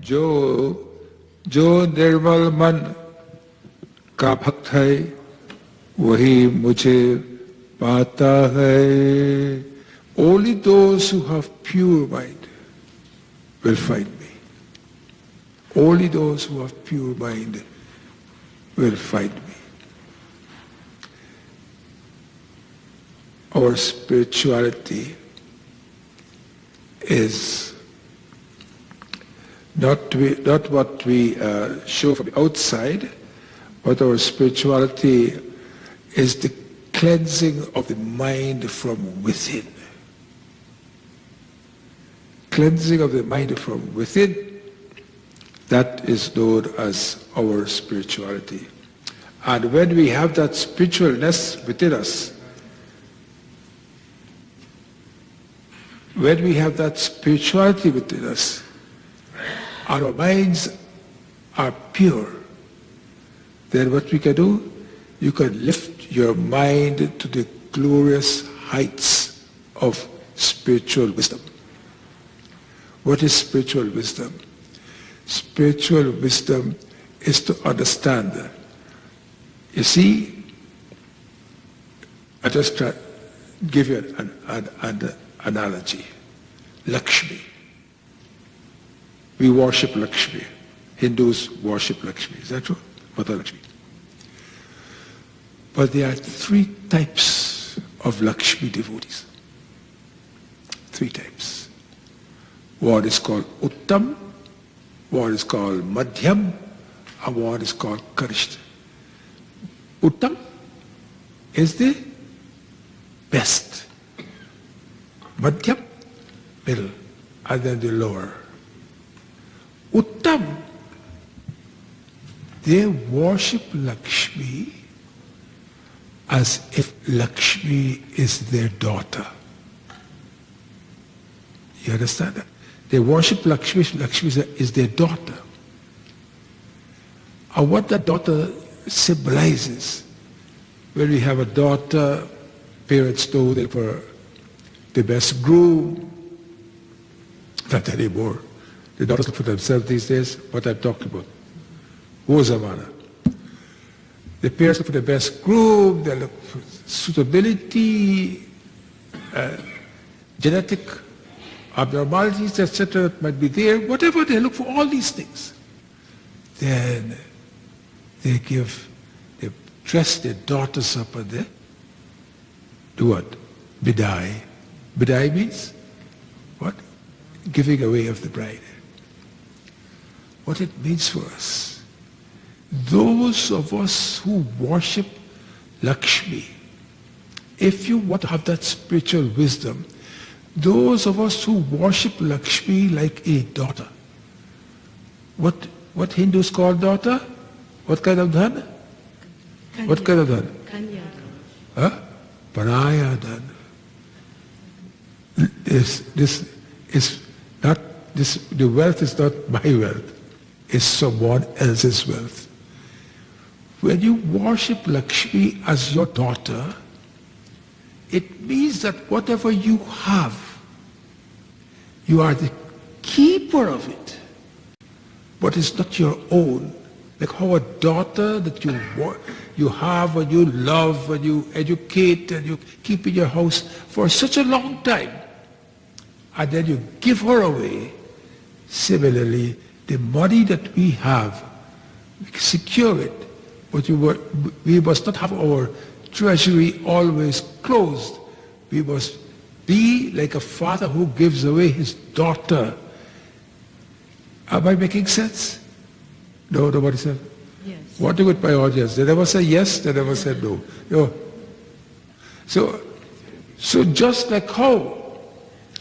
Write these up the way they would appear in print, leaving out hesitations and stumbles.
जो जो निर्मल मन का भक्त है वही मुझे पाता है. Only those who have pure mind will find me. Only those who have pure mind will find me. Our spirituality is not what we show from the outside, but our spirituality is the cleansing of the mind from within. Cleansing of the mind from within, that is known as our spirituality. And when we have that spiritualness within us, when we have that spirituality within us, our minds are pure, then what we can do, you can lift your mind to the glorious heights of spiritual wisdom. What is spiritual wisdom? Spiritual wisdom is to understand. You see, I just try to give you an analogy. Lakshmi. We worship Lakshmi. Hindus worship Lakshmi. Is that true? Mother Lakshmi. But there are three types of Lakshmi devotees. Three types. One is called Uttam, one is called Madhyam, and one is called Karishta. Uttam is the best. Madhyam, middle, and then the lower. Uttam, they worship Lakshmi as if Lakshmi is their daughter. You understand that? They worship Lakshmi, Lakshmi is their daughter. And what that daughter symbolizes, when we have a daughter, parents know they for the best groom, not anymore. The daughters look for themselves these days, what I'm talking about. Wozamana. The parents look for the best groom, they look for suitability, genetic abnormalities, etc. that might be there, whatever, they look for all these things. Then they dress their daughters up and they do what? Bidai. Bidai means what? Giving away of the bride. What it means for us. Those of us who worship Lakshmi, if you want to have that spiritual wisdom, those of us who worship Lakshmi like a daughter, what Hindus call daughter? What kind of dhan? Kanya. What kind of dhan? Kanya. Huh? Paraya dhan. This is not this. The wealth is not my wealth. It's someone else's wealth. When you worship Lakshmi as your daughter, it means that whatever you have, you are the keeper of it, but it's not your own. Like how a daughter that you have and you love and you educate and you keep in your house for such a long time, and then you give her away. Similarly, the money that we have, we secure it, but we must not have our treasury always closed. We must be like a father who gives away his daughter. Am I making sense? No, nobody said? Yes. What do you with my audience? They never say yes, they never said no. No. So just like how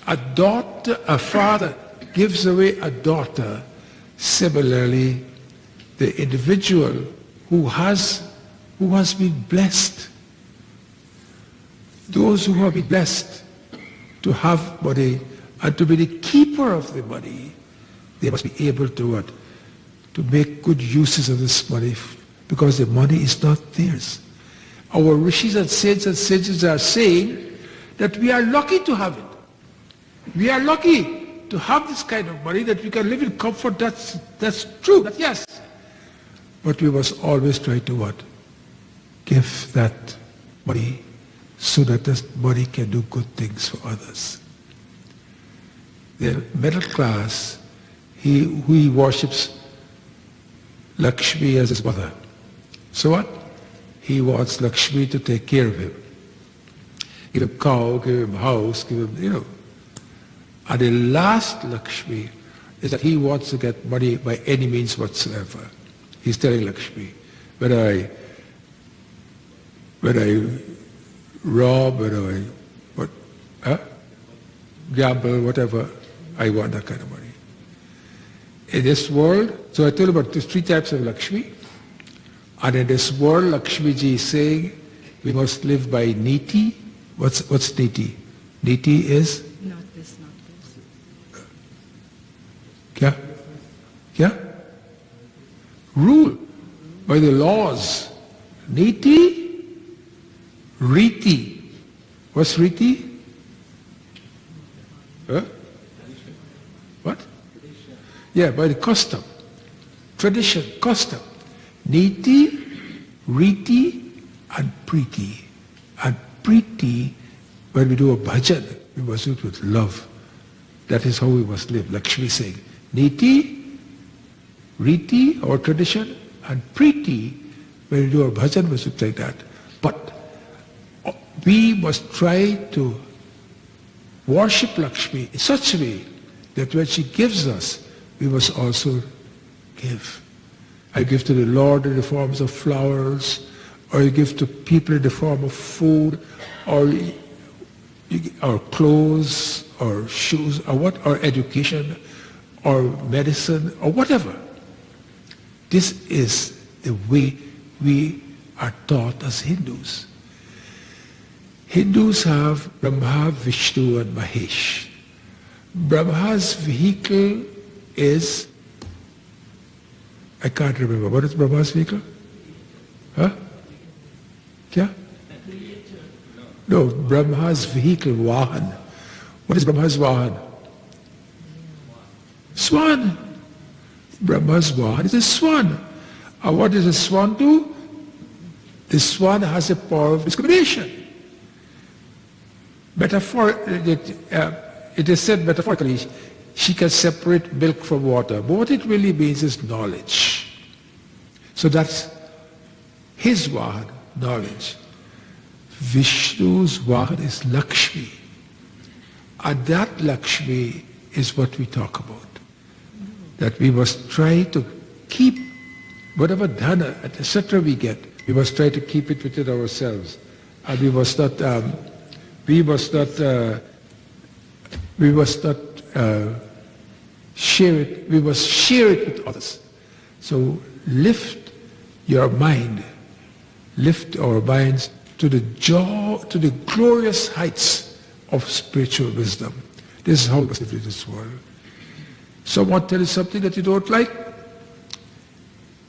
a father gives away a daughter, similarly, the individual who has been blessed, those who have been blessed to have money and to be the keeper of the money, they must be able to what? To make good uses of this money, because the money is not theirs. Our rishis and sages are saying that we are lucky to have it. We are lucky. to have this kind of money that we can live in comfort. That's true. That, yes. But we must always try to what? Give that money so that this money can do good things for others. The middle class, he worships Lakshmi as his mother. So what? He wants Lakshmi to take care of him. Give him cow, give him house, give him, And the last Lakshmi is that he wants to get money by any means whatsoever. He's telling Lakshmi, whether I rob, whether I gamble, whatever, I want that kind of money. In this world, so I told you about these three types of Lakshmi. And in this world, Lakshmi ji is saying, we must live by niti. What's niti? Niti is? Not this, not this. Kya? Kya? Rule. By the laws. Niti, riti. What's riti? Huh? What? Yeah, by the custom. Tradition, custom. Niti, riti, and priti. And priti, when we do a bhajan, we must do it with love. That is how we must live. Lakshmi saying, niti, riti, our tradition, and priti, when we do our bhajan, we must do like that. But we must try to worship Lakshmi in such a way that when she gives us, we must also give. I give to the Lord in the forms of flowers, or you give to people in the form of food, or clothes, or shoes, or education, or medicine, or whatever. This is the way we are taught as Hindus. Hindus have Brahma, Vishnu, and Mahesh. Brahma's vehicle is, I can't remember. What is Brahma's vehicle? Huh? Kya? No, Brahma's vehicle, Vahan. What is Brahma's Vahan? Swan. Brahma's Vahan is a swan. And what does a swan do? The swan has a power of discrimination. It is said metaphorically, she can separate milk from water. But what it really means is knowledge. So that's his Vahan, knowledge. Vishnu's Vahan is Lakshmi. And that Lakshmi is what we talk about. That we must try to keep whatever dhana, etc. we get, we must try to keep it within ourselves. And we must not share it. We must share it with others. So lift your mind, lift our minds to the glorious heights of spiritual wisdom. This is how we must live in this world. Someone tell you something that you don't like.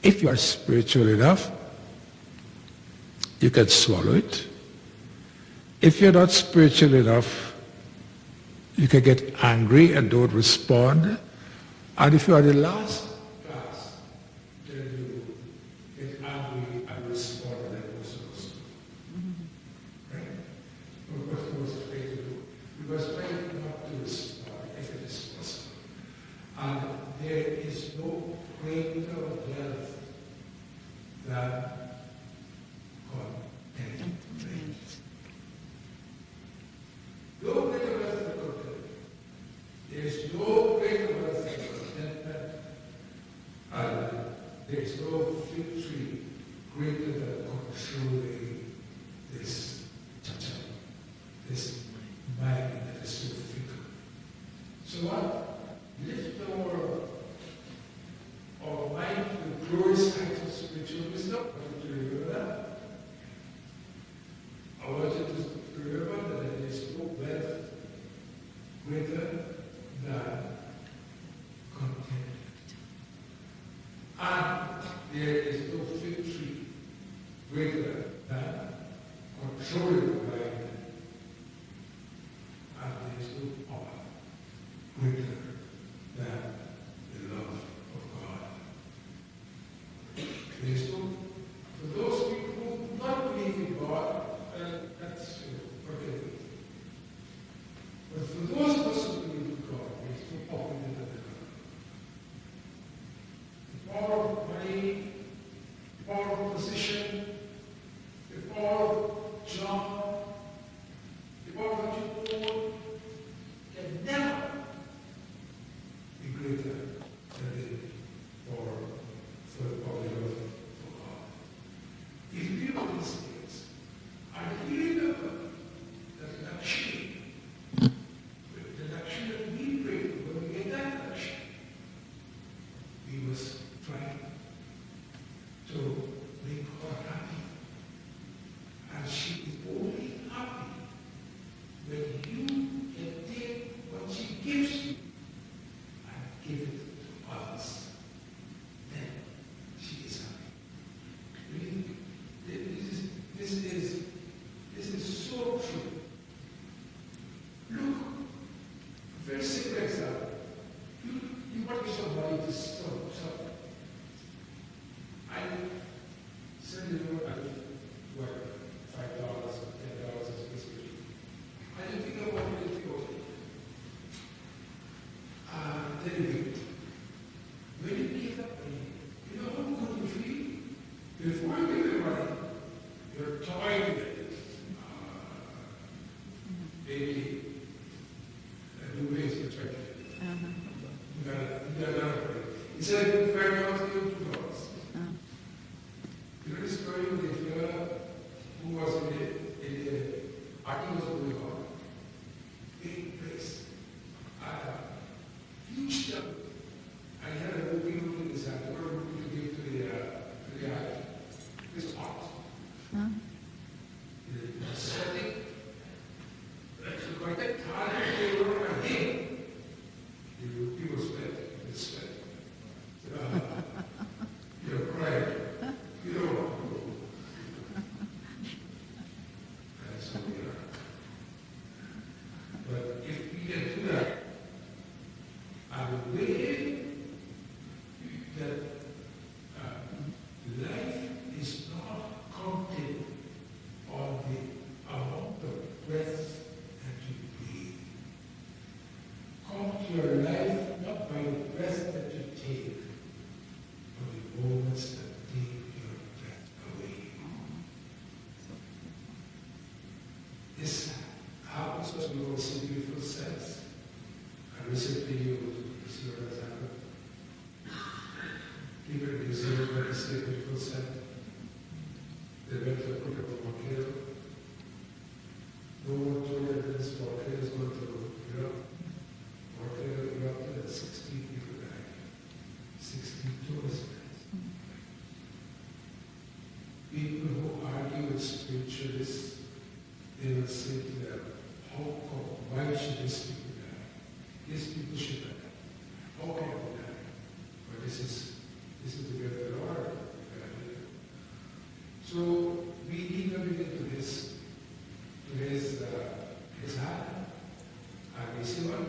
If you are spiritual enough, you can swallow it. If you're not spiritual enough, you can get angry and don't respond. And if you are the last class, then you get angry and respond like those. Right? What we must try to do? We must try not to respond if it is possible. And there is no greater wealth than contentment. No greater wealth than contentment. There is no greater wealth than contentment. And there is no victory greater than controlling this chacha, this mind that is so fickle. So what? Lift our mind to the glorious heights of spiritual wisdom. I want you to remember that. I want you to remember that there is no wealth greater than contentment. And there is no victory greater than controlling the mind. And there is no power greater with the for the public for God. If we do these things, I remember that luxury, the luxury that we pray for, when we get that luxury, we must try to make her happy. And she is only happy when you can take what she gives you and give it to others. Then she is happy. Really, this is so true. Look, a very simple example. You want to give somebody to stop. I send you what, $5 or $10 as a biscuit. I don't think I want it to go. Then you when you give that money, you know how good you feel? Before you give the money, you're toying with it. Maybe Doobay is attractive. You got another money. He said, $5 to you, $2. You know the story of the fellow who was in the party was going on? Big place. Huge temple. And he had a moving room in his hand. They were moving to give to the island. It's hot. It was sweating. So by that time, they were on him. He was wet. He was sweat. You're crying. You don't want to go. And so we are. But if we can do that, I will believe that life is not counted on the amount of breath that you breathe. Count your life not by the breath that you take, but the moments that take your breath away. This happens as we all see beautiful sights. I recently used an example. People in New Zealand went to see a beautiful sight. They went to put up a volcano. No one told them this volcano is going to erupt. Volcano erupted and 16 people died. 16 tourists died. People who argue with spiritualists, they will say to them, how come? Why should these people die? These people should not die. How can they die? But this is the way of the Lord. So we need to begin to his hand. And we see what?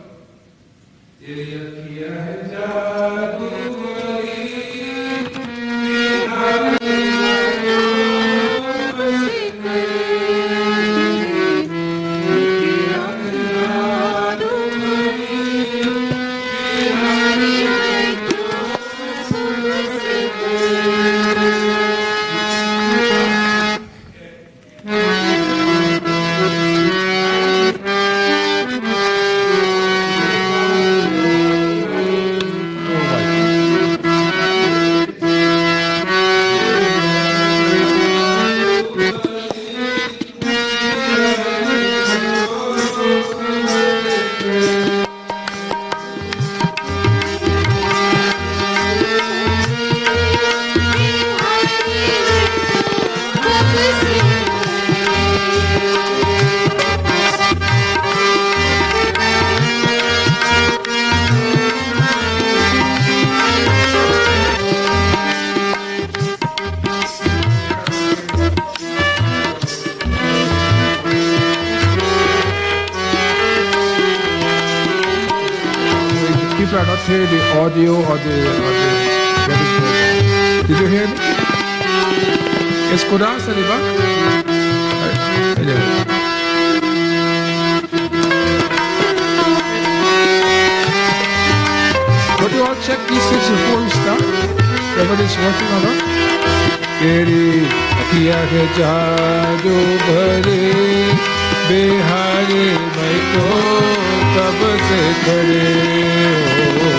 People are not hearing the audio or the did you hear me? Escudaste di ba? Anyway. But you all check these things before we start. Whether it's working or not. तेरी अखियाँ के जादू भरे बेहारे मैं तो कब से खड़े हो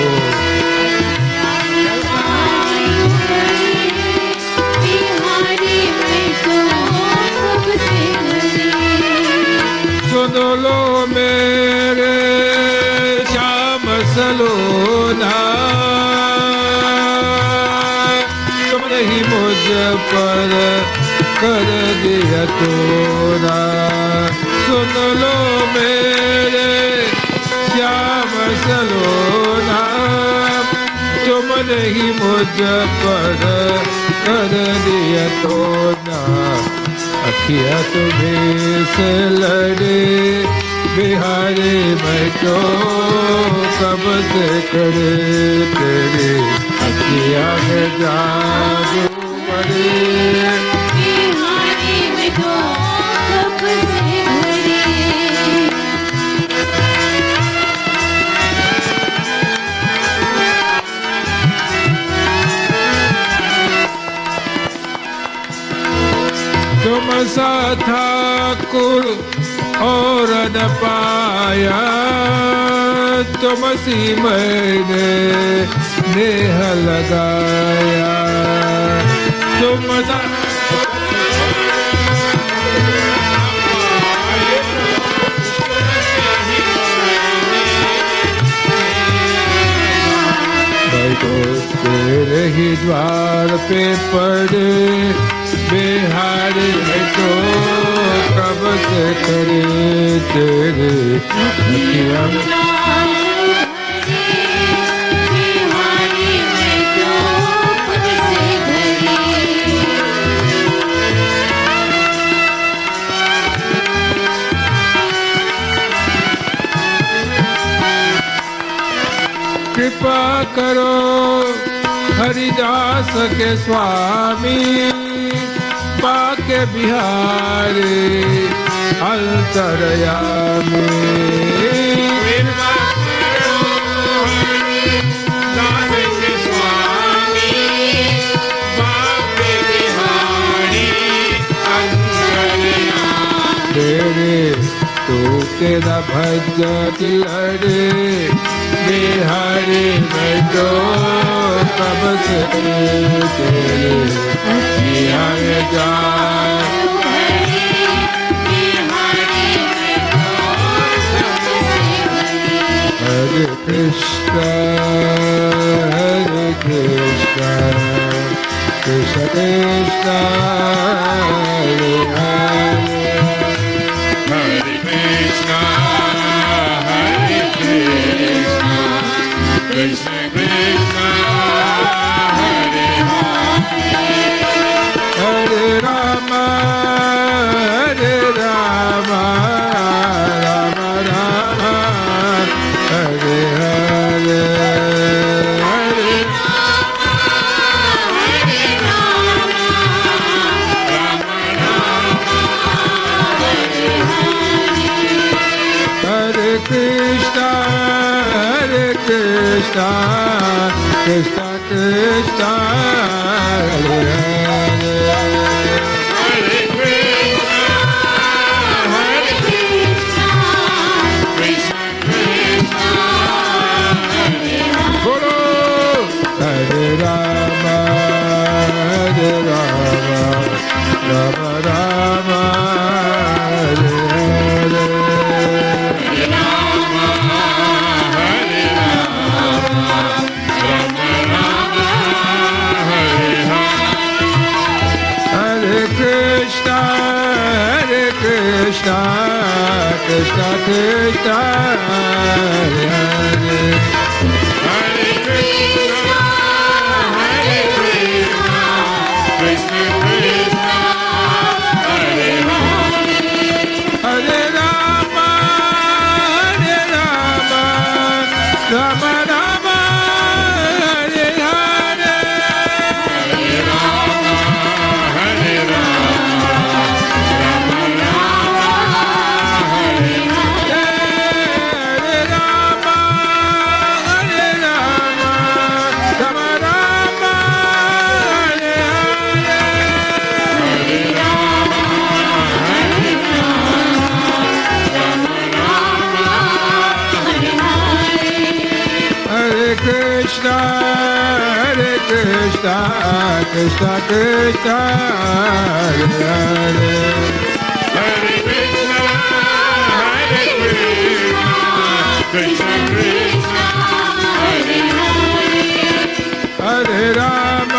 पर कर दिया तूना। सुन लो मेरे श्याम सलोना, तुमने ही मुझ पर कर दिया तूना। अखिया तुम्हें से लड़े बिहारी मैं तो कब से करे तेरे अखिया में जादू पड़े। बिहारी में तो कब से भरे। तुम सा ठाकुर और न पाया, तुम सी मैंने नेह लगाया। तुम सा मैं तो तेरे ही द्वार पे पड़े बिहारी मैं तो कब से करे तेरे अखियाँ में। बिहारी में तो कब से भरे। कृपा करो हरिदास के स्वामी, बाके बिहारी अंतरयामी। कृपा करो हरिदास के स्वामी, बाके बिहारी अंतरयामी। तेरे टूटे न भजत लड़े बिहारी मैं तो कब से तेरे अखियाँ में जाए। हरे कृष्ण कृष्ण कृष्ण कृष्ण हरे हरे। हरे कृष्णा कृष्ण कृष्णा हरे हरे। हरे राम राम राम हरे हरे। हरे हरे कृष्ण कृष्ण कृष्ण कृष्ण हरे हरे। हरे कृष्णा कृष्ण कृष्णा हरे हरे। बोलो हरे राम राम राम हरे हरे। हरे कृष्ण कृष्ण कृष्ण हरे हरे। हरे कृष्णा कृष्ण कृष्णा हरे हरे। हरे राम राम राम हरे हरे। हरे राम हरे राम राम राम हरे हरे। हरे राम राम राम हरे हरे। हरे राम हरे राम राम हरे हरे। हरे कृष्ण कृष्ण कृष्ण हरे हरे। हरे कृष्णा कृष्ण कृष्णा हरे हरे। हरे Ram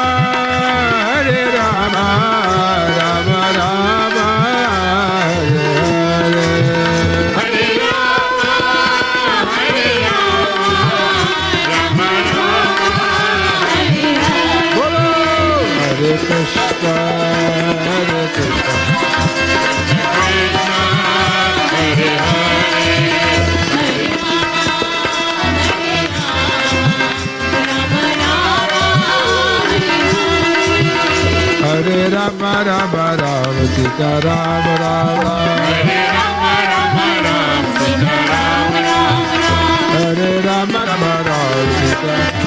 Krishna, Hare Krishna. Hare Rama Rama Rama Sita Rama Rama. Hare Rama Rama Rama Sita.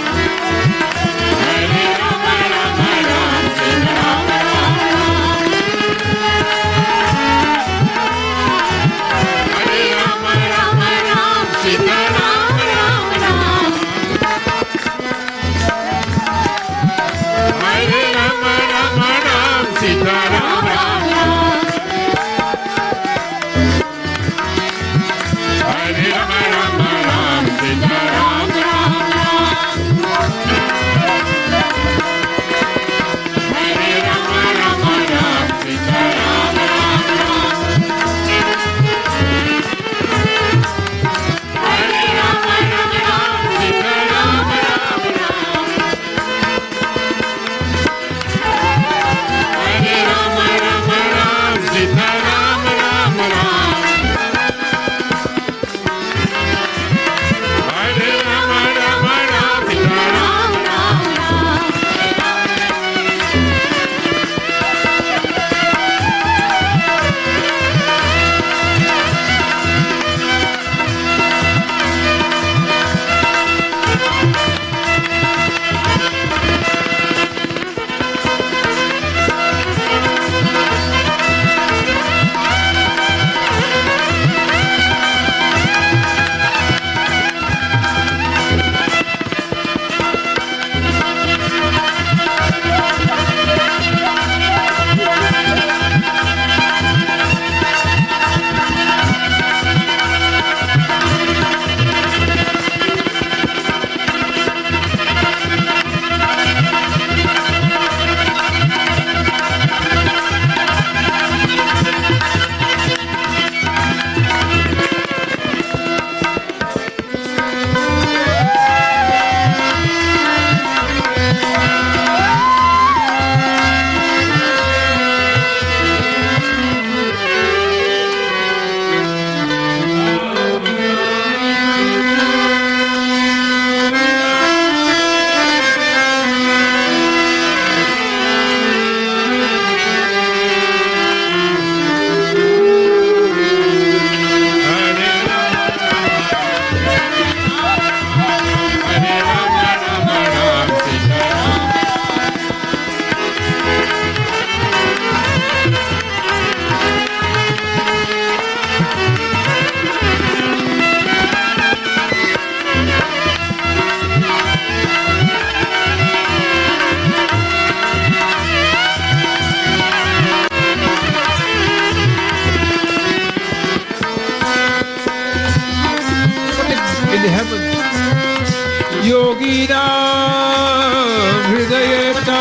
the heavens. Yogina Hridayeta.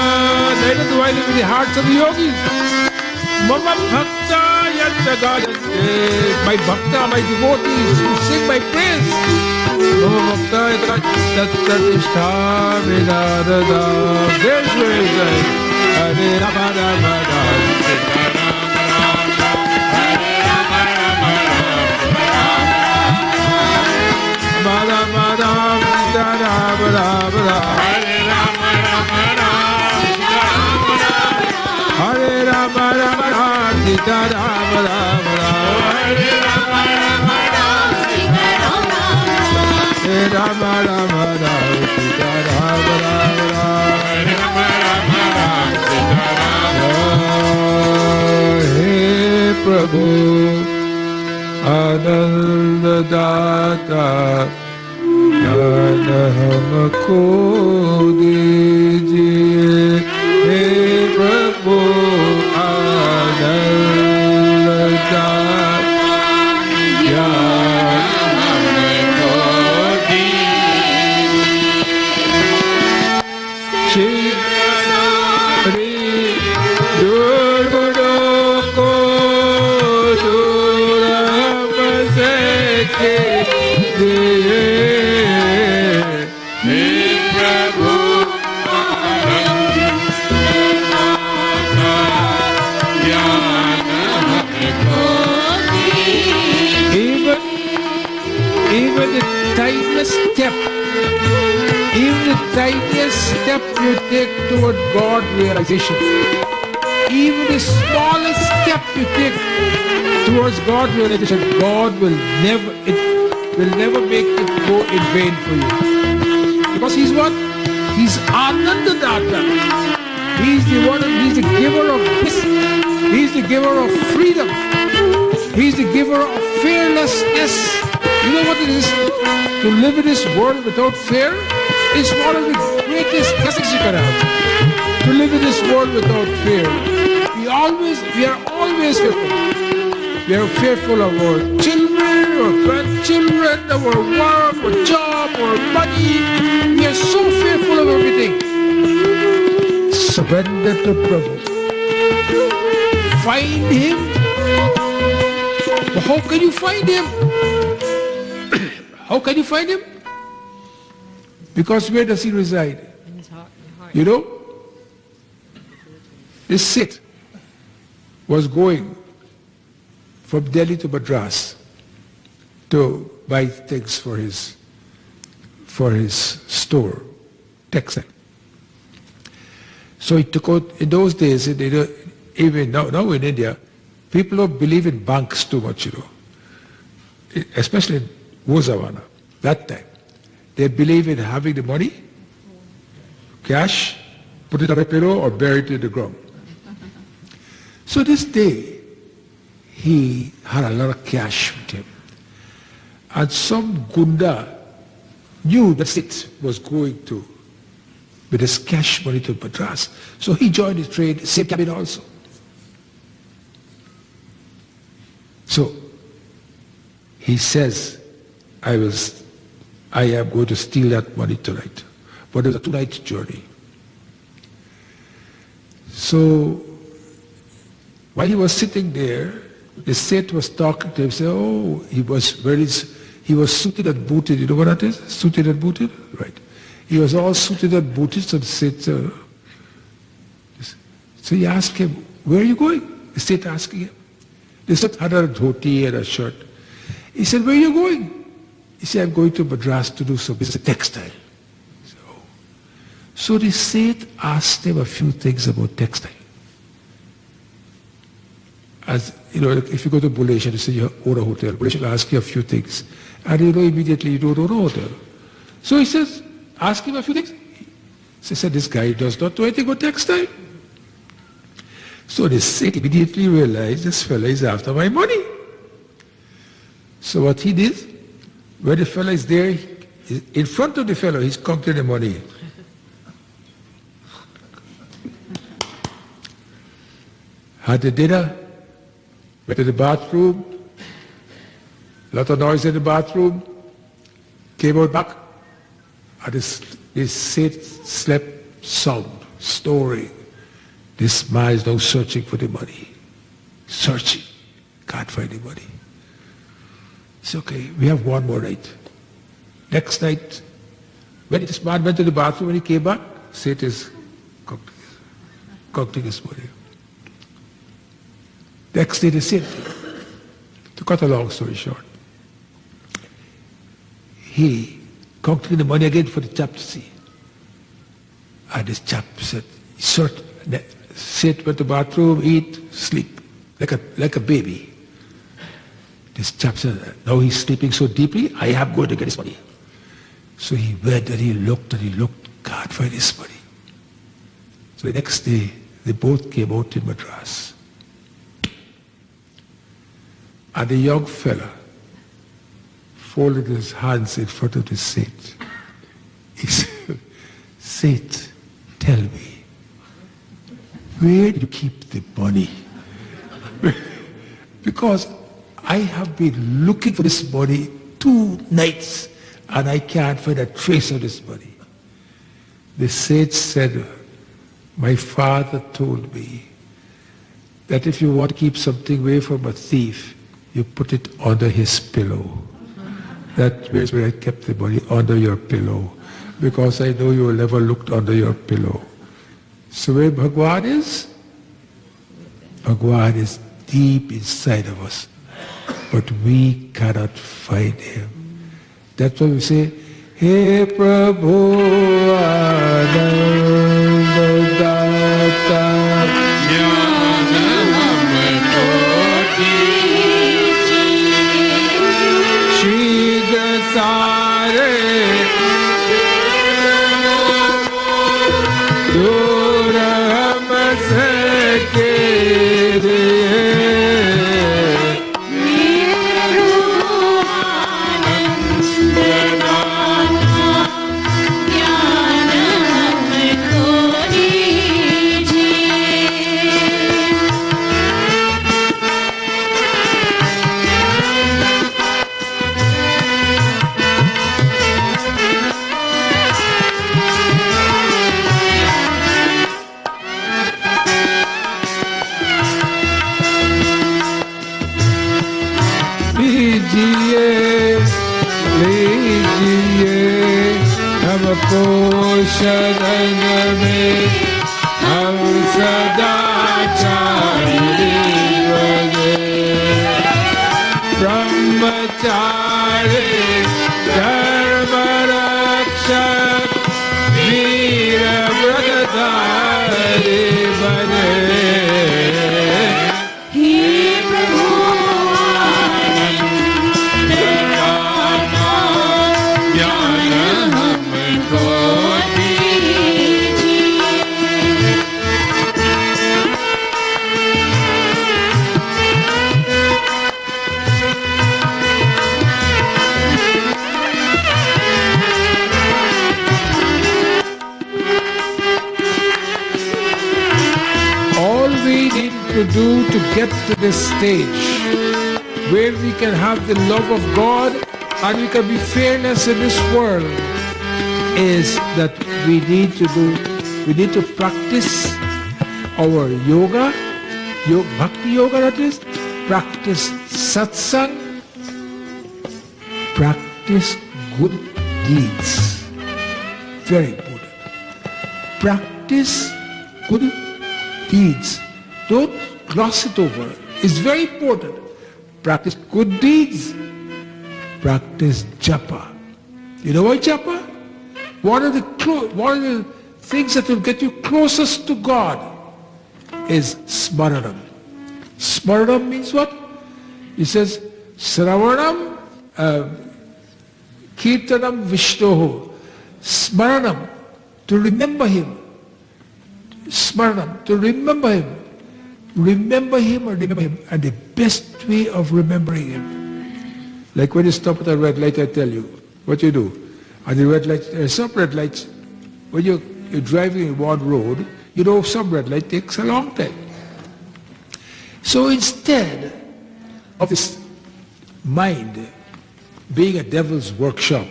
Neither do I live in the hearts of the yogis. Mama Bhakta Yatagayate. My Bhakta, my devotees who sing my praise. Mama Bhakta Yatagayate. Vidadada. There's where it's like. Hare Rama Rama Rama. Hare Rama Rama Rama Sita Rama Rama. Hare Rama Rama Rama Sita Rama Rama. Hey Prabhu Ananda Data ज्ञान हमको दीजिए हे प्रभु आनंद दाता ज्ञान हमको दीजिए श्री दुर्गुणों को दूर हमसे कीजिए tiniest step, even the tiniest step you take toward God realization, even the smallest step you take towards God realization, God will never make it go in vain for you. Because He's what? He's Anandadatta. He's the giver of bliss. He's the giver of freedom. He's the giver of fearlessness. You know what it is? To live in this world without fear is one of the greatest blessings you can have. To live in this world without fear. We are always fearful. We are fearful of our children, our grandchildren, our work, our job, our money. We are so fearful of everything. Surrender to Prabhu. Find Him. But how can you find Him? How can you find Him? Because where does He reside? You know? This Sith was going from Delhi to Madras to buy things for his store, textile. So he took out, in those days, even now in India, people don't believe in banks too much, you know. Especially in Wozawana, that time. They believe in having the money, cash, put it on a pillow or bury it in the ground. So this day, he had a lot of cash with him. And some Gunda knew that Sith was going to, with his cash money to Madras. So he joined the train, same cabin also. So he says, I am going to steal that money tonight. But it was a 2-night journey. So while he was sitting there, the Seth was talking to him, say, oh, he was suited and booted. You know what that is? Suited and booted? Right. He was all suited and booted, so the Seth, so he asked him, where are you going? The Seth asking him. The Seth had a dhoti and a shirt. He said, where are you going? He said, I'm going to Madras to do some business, textile. So the Seth asked him a few things about textile. As you know, if you go to Bulation, you say you own a hotel. Bulation will ask you a few things. And you know immediately you don't own a hotel. So he says, ask him a few things. He said, this guy does not know anything about textile. So the Seth immediately realized this fellow is after my money. So what he did, when the fellow is there, in front of the fellow, he's counting the money. Had the dinner, went to the bathroom, lot of noise in the bathroom, came out back, and this Seth slept sound, snoring. This man is now searching for the money. Searching. Can't find the money. It's okay, we have one more night. Next night, when this man went to the bathroom, when he came back, Seth is counting his money. Next day, the same thing. To cut a long story short, he counted the money again for the chap to see. And this chap said, sit, went to the bathroom, eat, sleep, like a baby. This chap said, now he's sleeping so deeply, I am going to get his money. So he went and he looked, can't find his money. So the next day, they both came out in Madras. And the young fella folded his hands in front of the Seth. He said, Seth, tell me, where do you keep the money? Because I have been looking for this money 2 nights and I can't find a trace of this money. The Seth said, my father told me that if you want to keep something away from a thief, you put it under his pillow. That is where I kept the money, under your pillow. Because I know you will never look under your pillow. So where Bhagwan is? Bhagwan is deep inside of us. But we cannot find him. That's why we say, He Prabhu Ananda Data. ज्ञान हमको दीजिए शीघ्र सारे दूर हमसे कीजिए। ज्ञान हमको दीजिए। लीजिए लीजिए हमको शरण में, हम सदा बने। ब्रह्मचारी धर्म रक्षक वीर व्रतधारी बने। हे प्रभु ज्ञान हमको All we need to do to get to this stage where we can have the love of God and we can be fearless in this world is that we need to practice our yoga, bhakti yoga that is, practice satsang, practice good deeds. Very important. Practice good deeds. Don't gloss it over. It's very important. Practice good deeds. Practice japa. You know why japa? One of the things that will get you closest to God is smaranam. Smaranam means what? He says, Sravanam, Kirtanam Vishnoho. Smaranam, to remember Him. Smaranam, to remember Him. Remember Him or remember Him. And the best way of remembering Him. Like when you stop at a red light, I tell you, what you do. And the red light, there are some red lights, when you're driving in one road, you know some red light takes a long time. So instead of this mind being a devil's workshop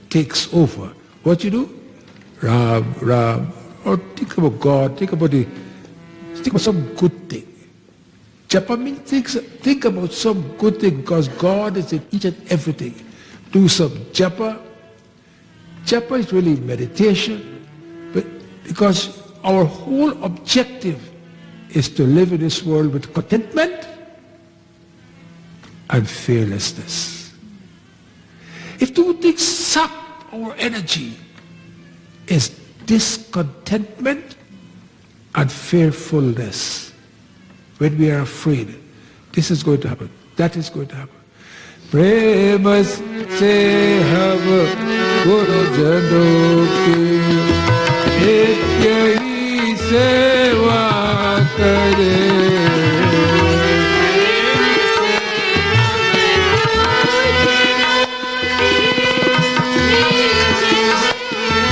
takes over, what you do? Ram, or think about God, think about some good thing. Japa means think about some good thing because God is in each and everything. Do some japa. Japa is really meditation, but because our whole objective is to live in this world with contentment and fearlessness. If two things suck our energy, is discontentment and fearfulness. When we are afraid, this is going to happen, that is going to happen. Prema se hum guru janon ki nitya hi seva kare.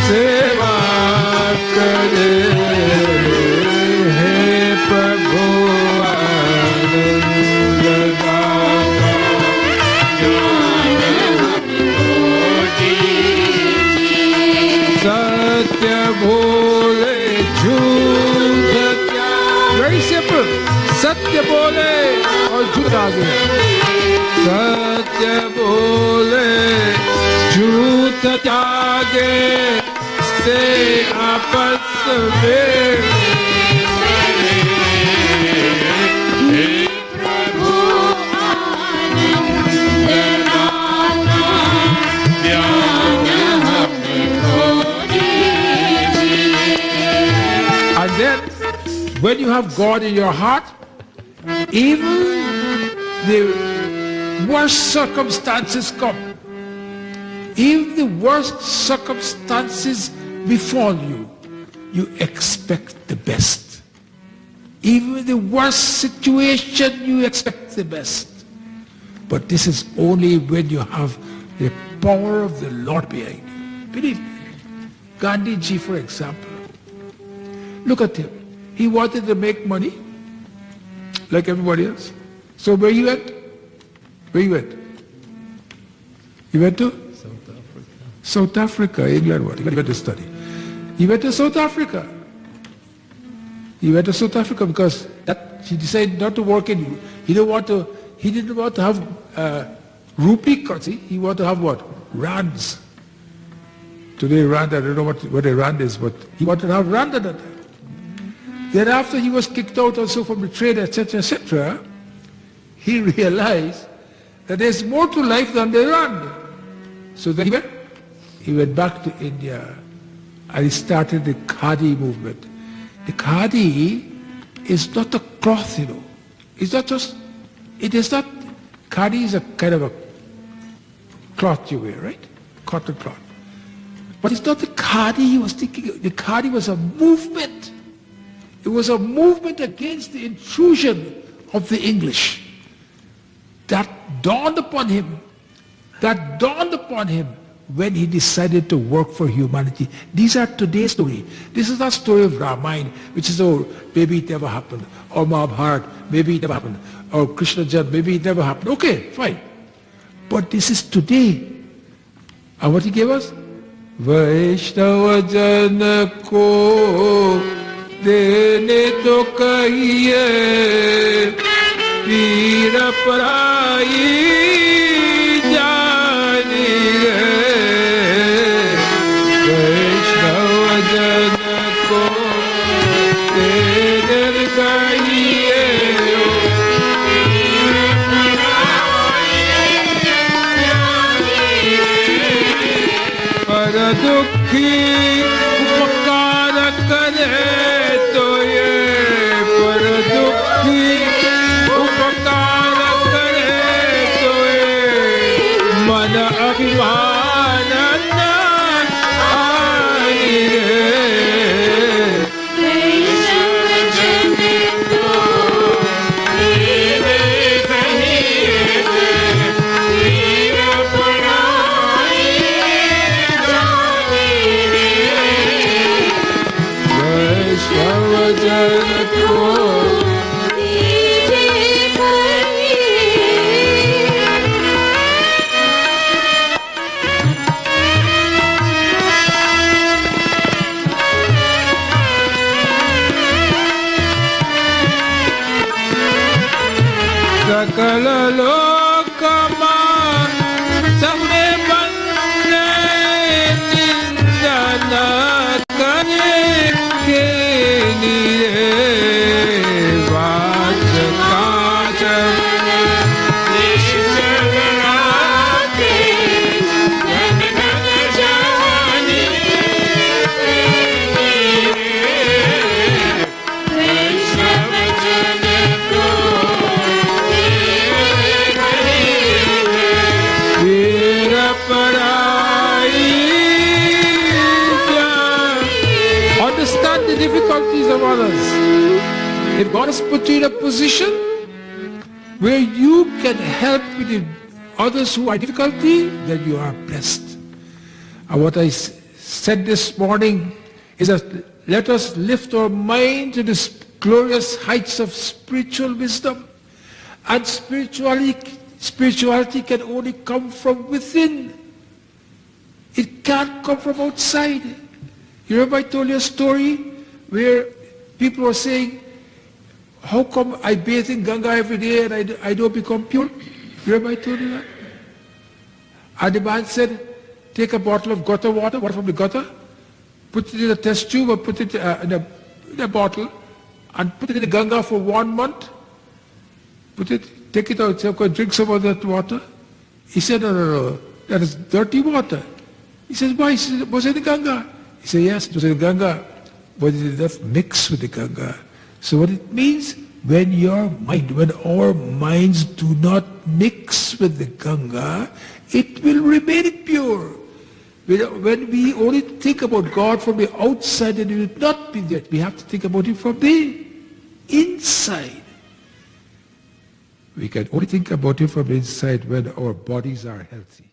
सेवा करे हे प्रभु आनंद दाता सत्य बोले झूठ त्यागे. Very simple. सत्य बोले और झूठ आगे. सत्य बोले झूठ त्यागे से आपस में प्रभु आनंद दाता then, when you have God in your heart, even the worst circumstances come. Even the worst circumstances befall you, you expect the best. Even the worst situation, you expect the best. But this is only when you have the power of the Lord behind you. Believe me. Gandhi ji, for example. Look at him. He wanted to make money like everybody else. So where he went? Where he went? He went to? South Africa. England what? He went to study. He went to South Africa. He went to South Africa because he decided not to work in. He didn't want to have rupee currency. He wanted to have what? Rands. Today rand, I don't know what a rand is, but he wanted to have rand at that time. Then after he was kicked out also from the trade, etc., he realized that there's more to life than the rand. So then he went back to India and he started the Khadi movement. The Khadi is not a cloth, It's not just, it is not, Khadi is a kind of a cloth you wear, right? Cotton cloth. But it's not the Khadi he was thinking of. The Khadi was a movement. It was a movement against the intrusion of the English. That dawned upon him when he decided to work for humanity. These are today's story. This is not story of Ramayana, which is, oh, maybe it never happened. Or Mahabharata, maybe it never happened. Or Krishna Janma, maybe it never happened. Okay, fine. But this is today. And what he gave us? Vaishnava Jana ko dene to kahiye veera parayi jani re. Vaishnava Jana ko dene kahiye पर दुखी उपकार करे तो ये पर दुखी उपकार करे तो ये मन अभिमान न आई सकल लोकमा सबने बंदे निंदन करे के निरे वाच काच निश्चराते जन जन जानी वैष्णव जन को Understand the difficulties of others. If God has put you in a position where you can help with the others who are in difficulty, then you are blessed. And what I said this morning is that let us lift our mind to the glorious heights of spiritual wisdom. And spirituality can only come from within. It can't come from outside. You remember I told you a story where people were saying, how come I bathe in Ganga every day and I don't become pure? You remember I told you that? And the man said, take a bottle of gutter water from the gutter, put it in a test tube or put it in a bottle and put it in the Ganga for 1 month. Take it out, say, okay, drink some of that water. He said, no, that is dirty water. He says, why? He said, was it the Ganga? He said, yes, it was in the Ganga. but it did not mix with the Ganga. So what it means, when our minds do not mix with the Ganga, it will remain pure. When we only think about God from the outside, it will not be that. We have to think about Him from the inside. We can only think about Him from the inside when our bodies are healthy.